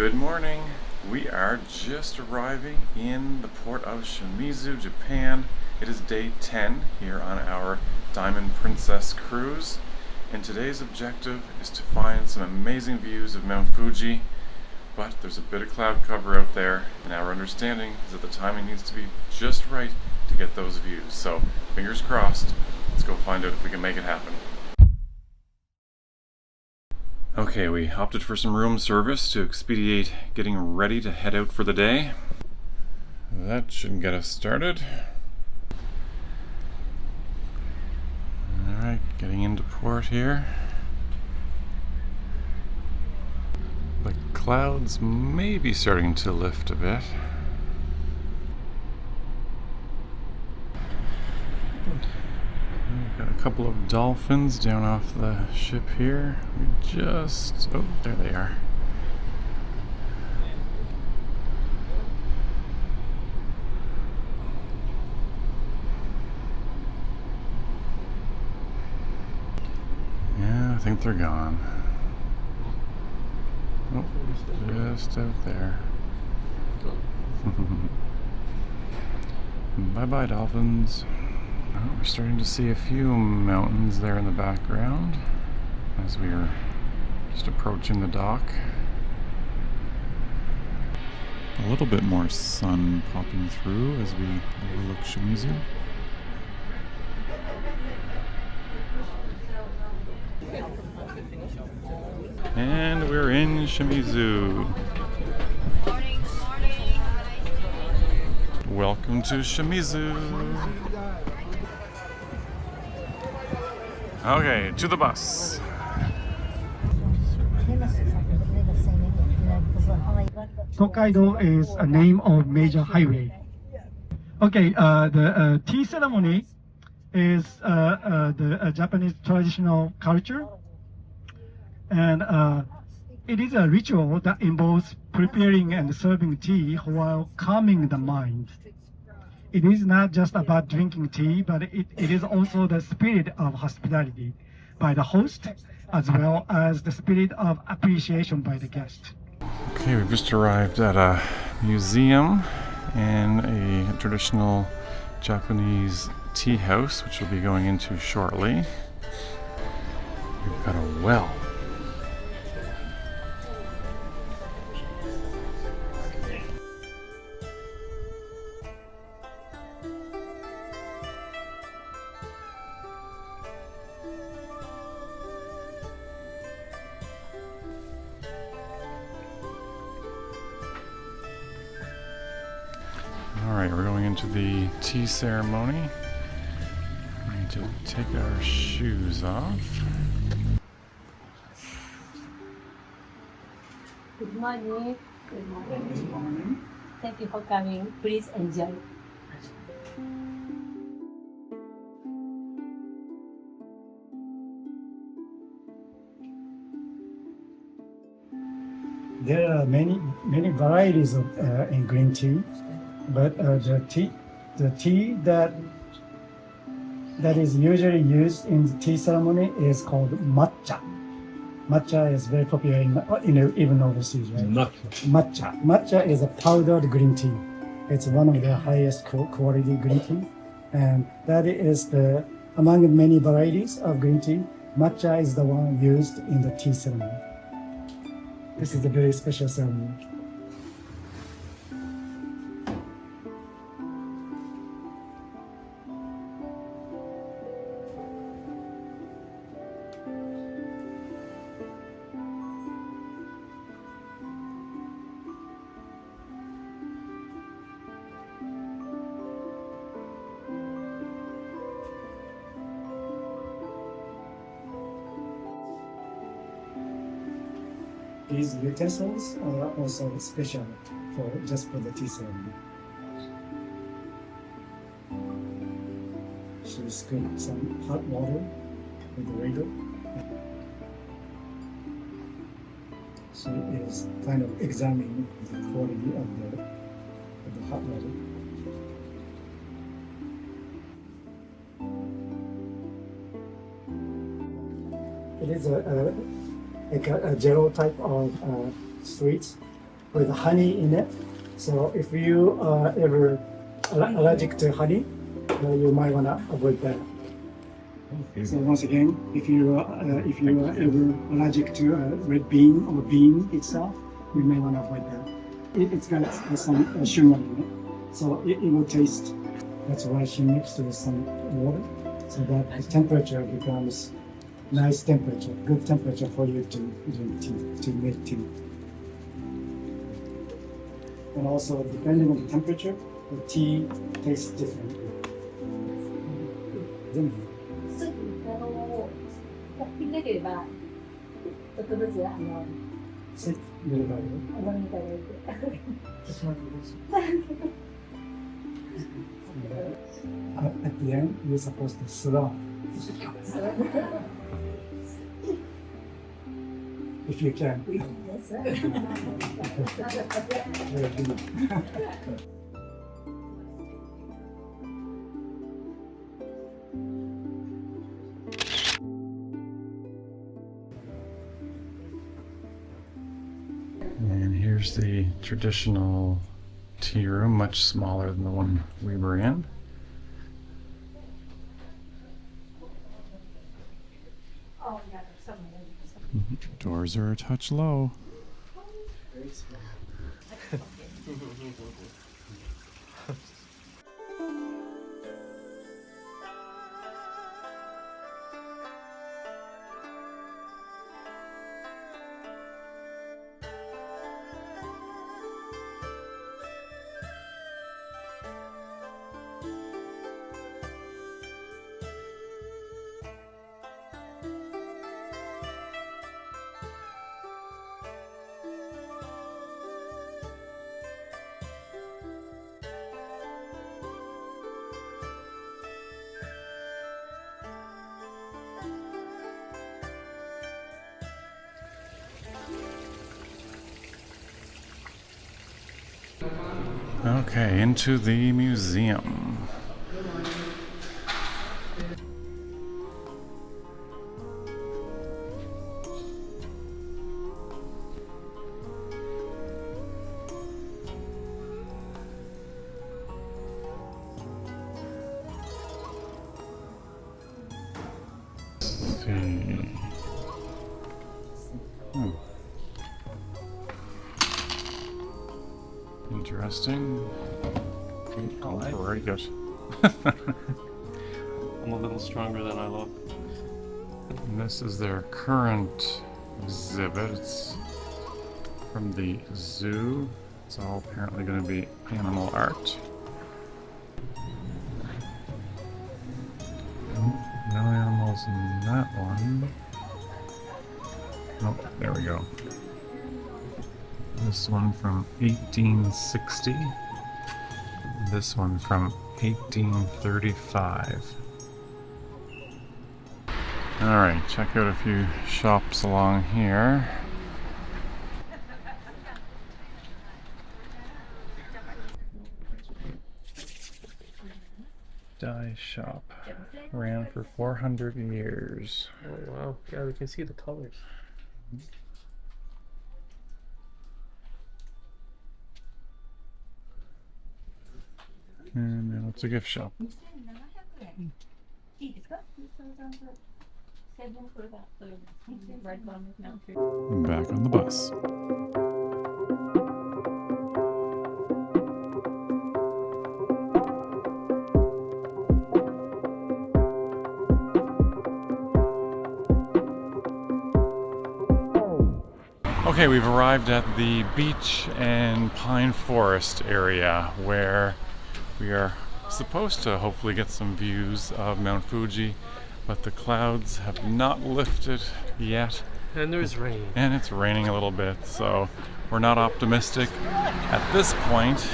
Good morning. We are just arriving in the port of Shimizu, Japan. It is day 10 here on our Diamond Princess cruise, and today's objective is to find some amazing views of Mount Fuji, but there's a bit of cloud cover out there, and our understanding is that the timing needs to be just right to get those views. So fingers crossed, let's go find out if we can make it happen. Okay, we opted for some room service to expedite getting ready to head out for the day. That should get us started. Alright, getting into port here. The clouds may be starting to lift a bit. We've got a couple of dolphins down off the ship here. Oh, there they are. Yeah, I think they're gone. Oh, just out there. Bye-bye, dolphins. Oh, we're starting to see a few mountains there in the background as we are just approaching the dock. A little bit more sun popping through as we overlook Shimizu. And we're in Shimizu. Welcome to Shimizu. Okay, to the bus. Tokaido is a name of major highway. Okay, the tea ceremony is the Japanese traditional culture, and it is a ritual that involves preparing and serving tea while calming the mind. It is not just about drinking tea, but it is also the spirit of hospitality by the host, as well as the spirit of appreciation by the guest. Okay, we've just arrived at a museum and a traditional Japanese tea house, which we'll be going into shortly. We've got a well. Alright, we're going into the tea ceremony. We need to take our shoes off. Good morning. Good morning. Thank you for coming. Please enjoy. There are many varieties of in green tea, but the tea that is usually used in the tea ceremony is called matcha. Matcha is very popular even overseas, right? Matcha is a powdered green tea. It's one of the highest quality green tea, and that is among many varieties of green tea. Matcha is the one used in the tea ceremony. This is a very special ceremony. These utensils are also special just for the tea ceremony. She scooped some hot water with the ladle. She is kind of examining the quality of the hot water. It is like a gel type of sweets with honey in it. So if you are ever allergic to honey, you might want to avoid that. So once again, if you are ever allergic to red bean or bean itself, you may want to avoid that. It's got some sugar in it, so it will taste. That's why she mixed with some water, so that the temperature becomes nice temperature, good temperature for you to drink tea, to make tea. And also, depending on the temperature, the tea tastes different. すぐひねればちょっとずつSit little by little. 飲みいただいて。At the end, you're supposed to slurp. If you can. Very good. And here's the traditional tea room, much smaller than the one we were in. Doors are a touch low. Okay, into the museum. Let's see. Interesting. Oh, very good. I'm a little stronger than I look. And this is their current exhibit. It's from the zoo. It's all apparently going to be animal art. No animals in that one. Oh, there we go. This one from 1860. This one from 1835. Alright, check out a few shops along here. Dye shop. Ran for 400 years. Oh wow, yeah, we can see the colors. And now it's a gift shop. I'm back on the bus. Okay, we've arrived at the beach and pine forest area where we are supposed to hopefully get some views of Mount Fuji, but the clouds have not lifted yet. And there's rain. And it's raining a little bit, so we're not optimistic at this point,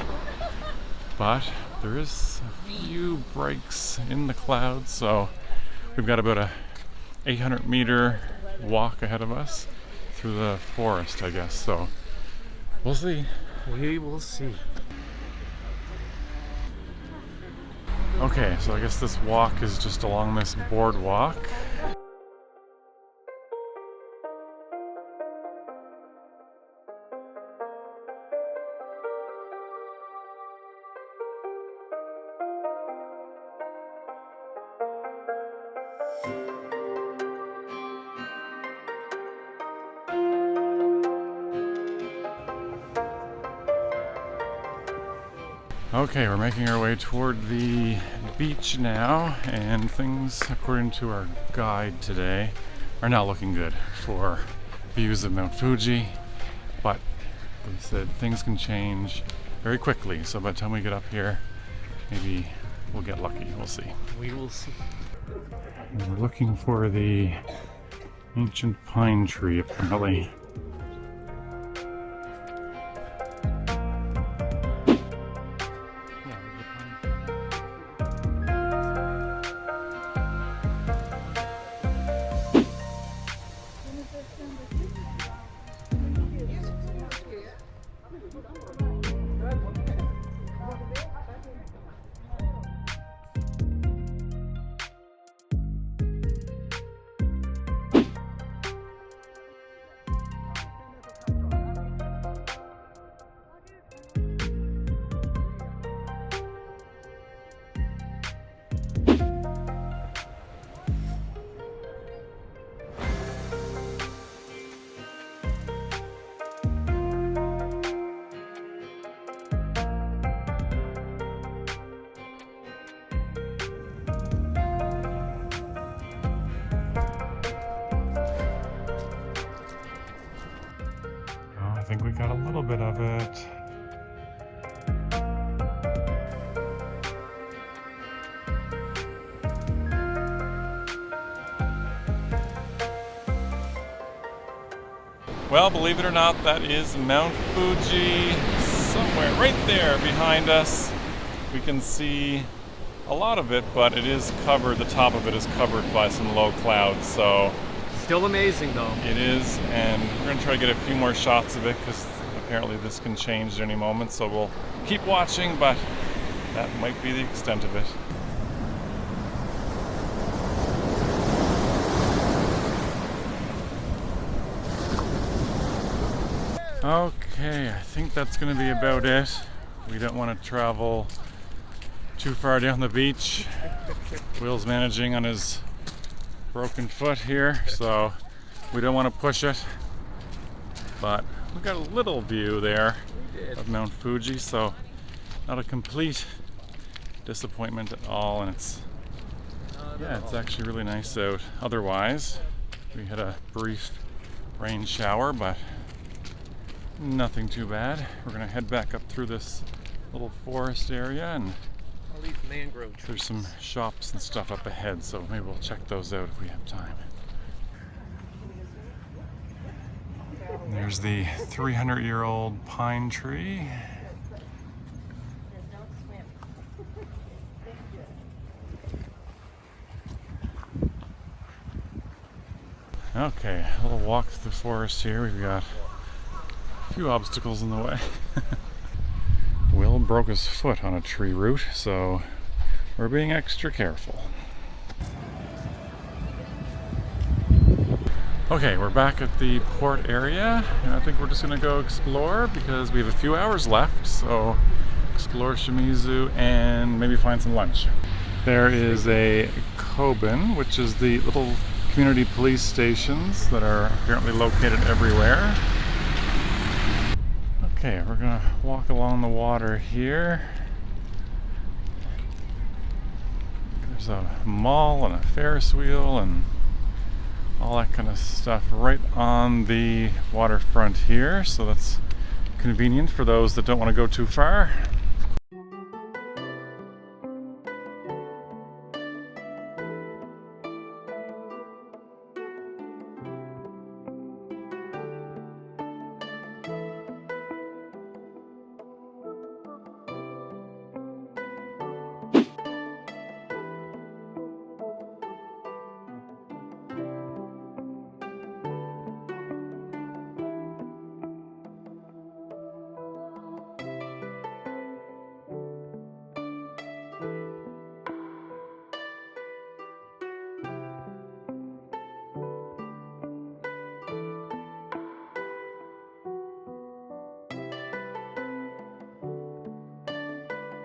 but there is a few breaks in the clouds, so we've got about a 800-meter walk ahead of us through the forest, I guess, so we'll see. We will see. Okay, so I guess this walk is just along this boardwalk. Okay, we're making our way toward the beach now, and things, according to our guide today, are not looking good for views of Mount Fuji, but they said things can change very quickly, so by the time we get up here, maybe we'll get lucky. We'll see. We will see. And we're looking for the ancient pine tree, apparently. I think we got a little bit of it. Well, believe it or not, that is Mount Fuji, somewhere right there behind us. We can see a lot of it, but it is covered, the top of it is covered by some low clouds, so Still amazing though. it is, and we're going to try to get a few more shots of it because apparently this can change at any moment, so we'll keep watching, but that might be the extent of it. Okay, I think that's going to be about it. We don't want to travel too far down the beach. Will's managing on his broken foot here, so we don't want to push it. But we got a little view there of Mount Fuji, so not a complete disappointment at all. And it's actually really nice out. Otherwise, we had a brief rain shower, but nothing too bad. We're gonna head back up through this little forest area, and All these mangrove trees. there's some shops and stuff up ahead, so maybe we'll check those out if we have time. There's the 300-year-old pine tree. Okay, a little walk through the forest here. We've got a few obstacles in the way. Will broke his foot on a tree root, so we're being extra careful. Okay, we're back at the port area, and I think we're just gonna go explore because we have a few hours left, so explore Shimizu and maybe find some lunch. There is a Koban, which is the little community police stations that are apparently located everywhere. Okay, we're gonna walk along the water here. There's a mall and a Ferris wheel and all that kind of stuff right on the waterfront here, so that's convenient for those that don't want to go too far.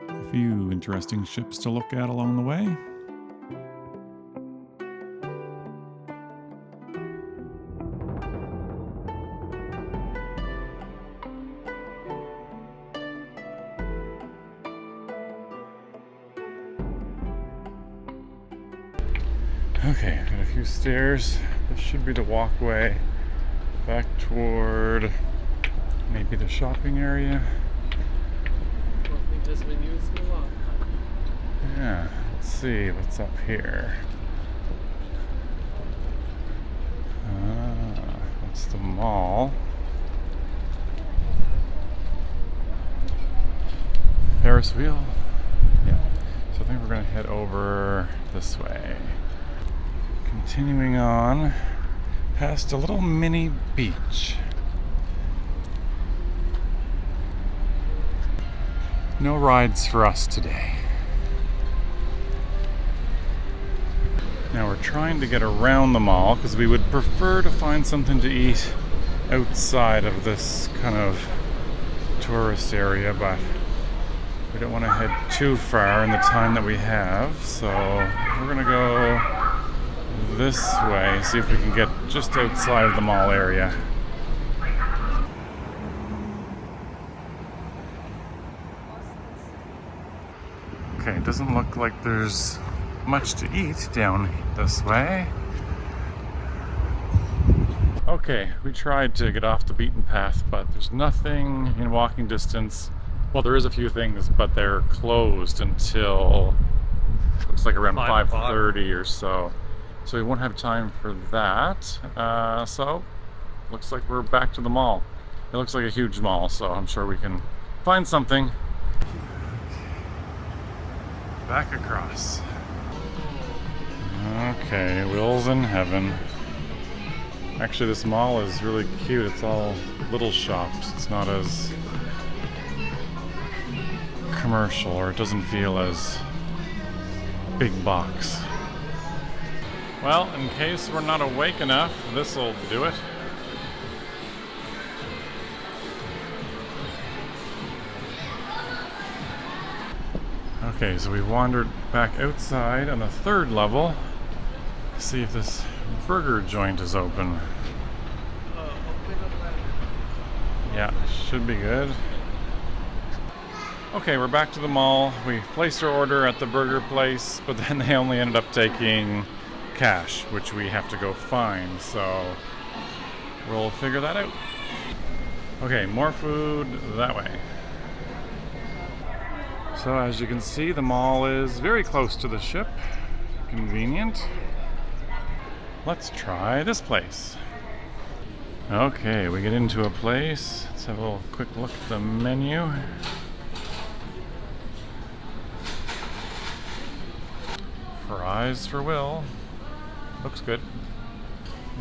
A few interesting ships to look at along the way. Okay, got a few stairs. This should be the walkway back toward maybe the shopping area. I don't think has been used in a lot. Yeah, let's see what's up here. That's the mall. Ferris wheel. Yeah. So I think we're gonna head over this way. Continuing on past a little mini beach. No rides for us today. Now we're trying to get around the mall because we would prefer to find something to eat outside of this kind of tourist area, but we don't want to head too far in the time that we have, so we're gonna go this way, see if we can get just outside of the mall area. Okay, it doesn't look like there's much to eat down this way. Okay, we tried to get off the beaten path, but there's nothing in walking distance. Well, there is a few things, but they're closed until looks like around 5:30 or so. So we won't have time for that. So looks like we're back to the mall. It looks like a huge mall, so I'm sure we can find something. Back across. Okay, Will's in heaven. Actually, this mall is really cute. It's all little shops. It's not as commercial, or it doesn't feel as big box. Well, in case we're not awake enough, this'll do it. Okay, so we've wandered back outside on the 3rd level. See if this burger joint is open. Yeah, should be good. Okay, we're back to the mall. We placed our order at the burger place, but then they only ended up taking cash, which we have to go find, so we'll figure that out. Okay, more food that way. So as you can see, the mall is very close to the ship. Convenient. Let's try this place. Okay, we get into a place. Let's have a little quick look at the menu. Fries for Will. Looks good.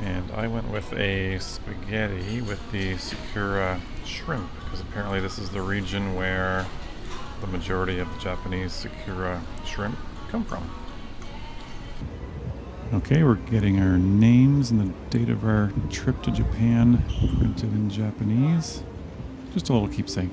And I went with a spaghetti with the Sakura shrimp, because apparently this is the region where the majority of the Japanese Sakura shrimp come from. Okay, we're getting our names and the date of our trip to Japan printed in Japanese. Just a little keepsake.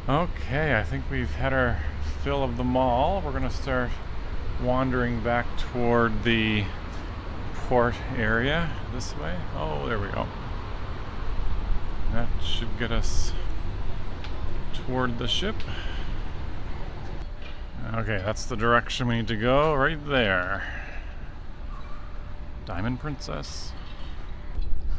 Okay, I think we've had our fill of the mall. We're gonna start wandering back toward the port area this way. Oh, there we go. That should get us toward the ship. Okay, that's the direction we need to go, right there. Diamond Princess.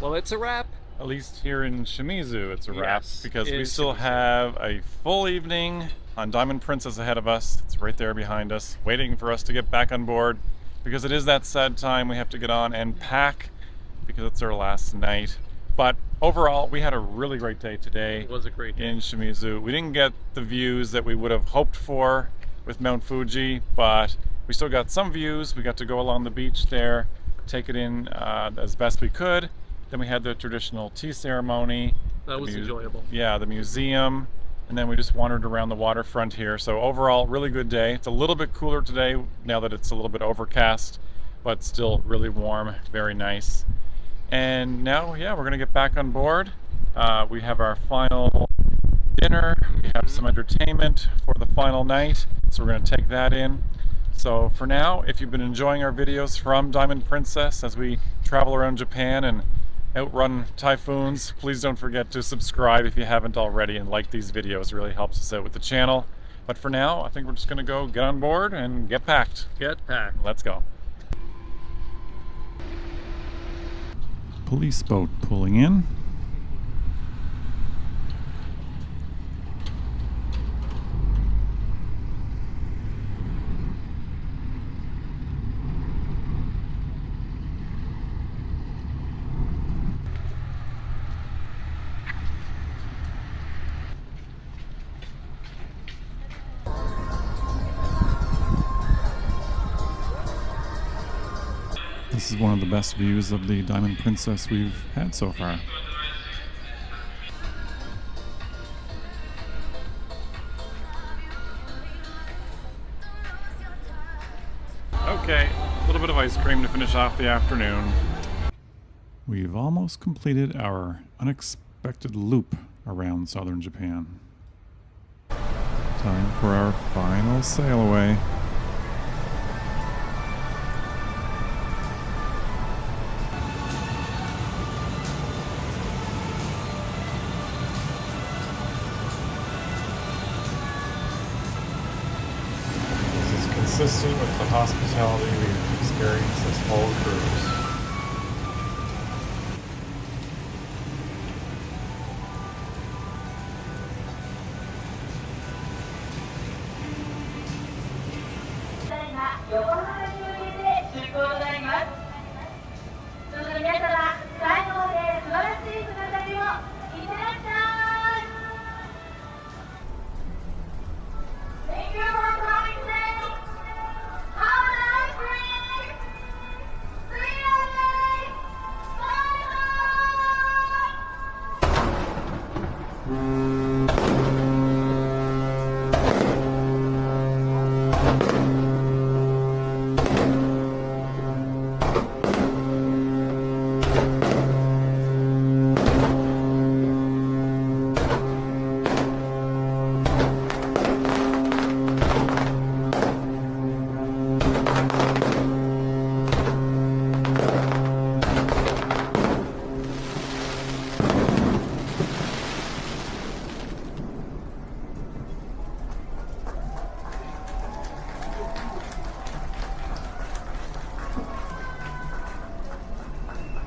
Well, it's a wrap. At least here in Shimizu, it's a wrap, Yes, because we in still Shimizu. have a full evening on Diamond Princess ahead of us. It's right there behind us, waiting for us to get back on board, because it is that sad time we have to get on and pack, because it's our last night. But overall, we had a really great day today. It was a great day. In Shimizu. We didn't get the views that we would have hoped for with Mount Fuji, but we still got some views. We got to go along the beach there, take it in as best we could. Then we had the traditional tea ceremony. That was enjoyable. Yeah, the museum. And then we just wandered around the waterfront here. So overall, really good day. It's a little bit cooler today now that it's a little bit overcast, but still really warm, very nice. And now, yeah, we're gonna get back on board. We have our final dinner. We have some entertainment for the final night, so we're going to take that in. So for now, if you've been enjoying our videos from Diamond Princess as we travel around Japan and outrun typhoons, please don't forget to subscribe if you haven't already and like these videos. It really helps us out with the channel. But for now, I think we're just going to go get on board and get packed. Get packed. Let's go. Police boat pulling in. This is one of the best views of the Diamond Princess we've had so far. Okay, a little bit of ice cream to finish off the afternoon. We've almost completed our unexpected loop around southern Japan. Time for our final sail away. Consistent with the hospitality we've experienced this whole cruise.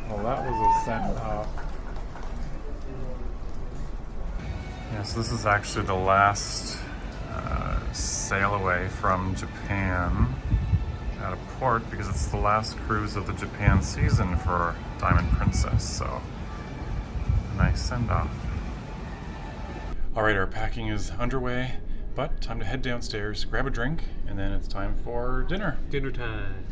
Well, that was a send off. Yeah, so this is actually the last sail away from Japan out of port because it's the last cruise of the Japan season for Diamond Princess, so a nice send off. Alright, our packing is underway, but time to head downstairs, grab a drink, and then it's time for dinner. Dinner time.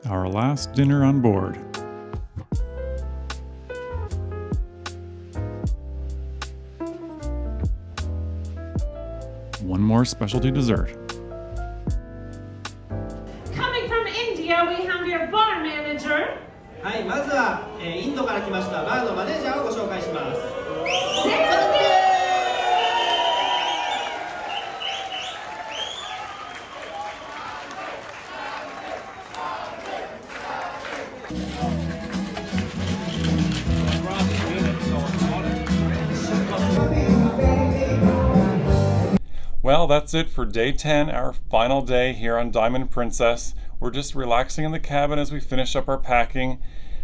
Our last dinner on board. One more specialty dessert. Coming from India, we have your bar manager. はい、まずは、インドから来ましたバーのマネージャーをご紹介します。 Rough unit, so it's Well, that's it for day 10, our final day here on Diamond Princess. We're just relaxing in the cabin as we finish up our packing.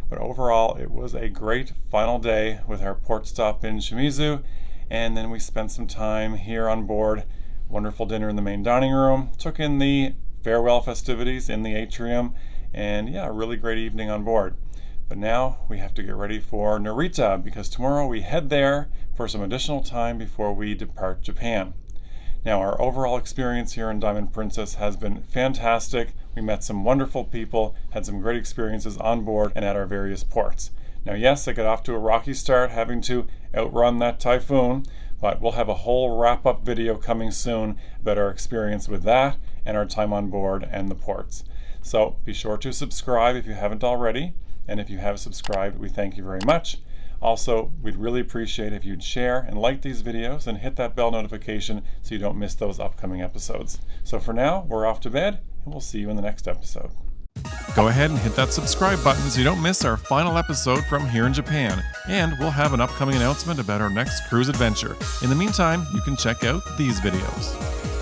But overall, it was a great final day with our port stop in Shimizu. And then we spent some time here on board. Wonderful dinner in the main dining room. Took in the farewell festivities in the atrium. And yeah, a really great evening on board. But now we have to get ready for Narita because tomorrow we head there for some additional time before we depart Japan. Now, our overall experience here in Diamond Princess has been fantastic. We met some wonderful people, had some great experiences on board and at our various ports. Now, yes, I got off to a rocky start having to outrun that typhoon, but we'll have a whole wrap-up video coming soon about our experience with that and our time on board and the ports. So be sure to subscribe if you haven't already, and if you have subscribed, we thank you very much. Also, we'd really appreciate if you'd share and like these videos and hit that bell notification so you don't miss those upcoming episodes. So for now, we're off to bed, and we'll see you in the next episode. Go ahead and hit that subscribe button so you don't miss our final episode from here in Japan. And we'll have an upcoming announcement about our next cruise adventure. In the meantime, you can check out these videos.